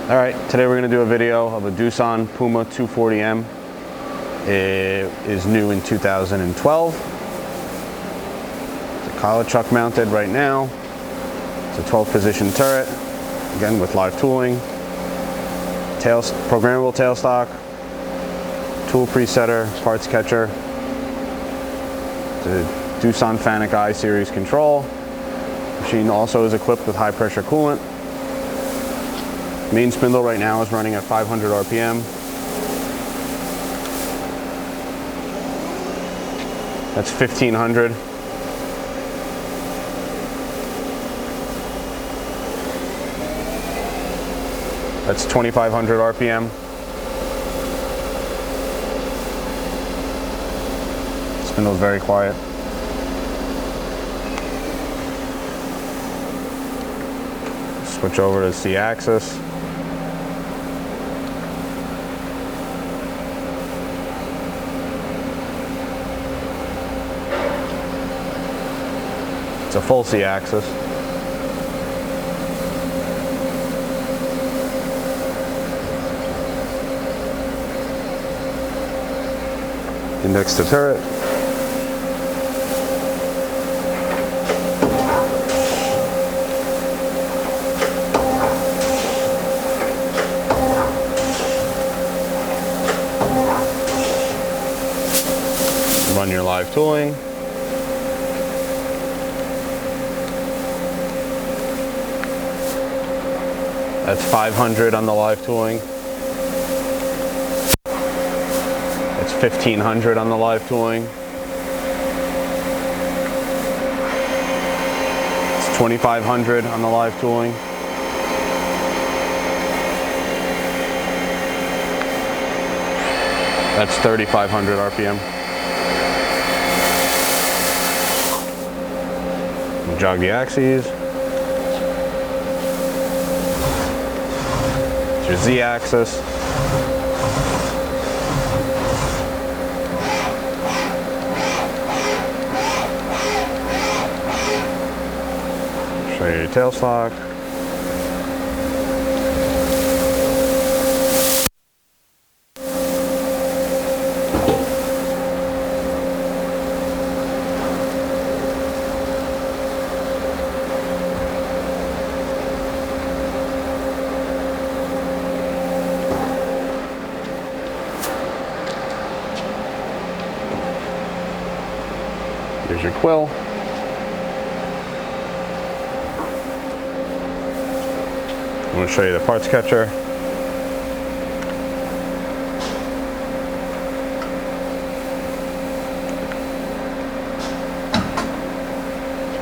Alright, today we're going to do a video of a Doosan Puma 240M. It is new in 2012. It's a collar chuck mounted right now. It's a 12 position turret, again with live tooling. Programmable tailstock, tool presetter, parts catcher. The Doosan Fanuc I series control. The machine also is equipped with high pressure coolant. Main spindle right now is running at 500 RPM. That's 1500. That's 2500 RPM. Spindle's very quiet. Switch over to Z-axis. It's a full Z-axis. Index to turret. Run your live tooling. That's 500 on the live tooling. It's 1500 on the live tooling. It's 2500 on the live tooling. That's 3500 RPM. We'll jog the axes. It's your Z-axis. Show you your tailstock. Here's your quill. I'm going to show you the parts catcher.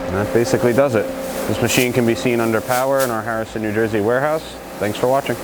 And that basically does it. This machine can be seen under power in our Harrison, New Jersey warehouse. Thanks for watching.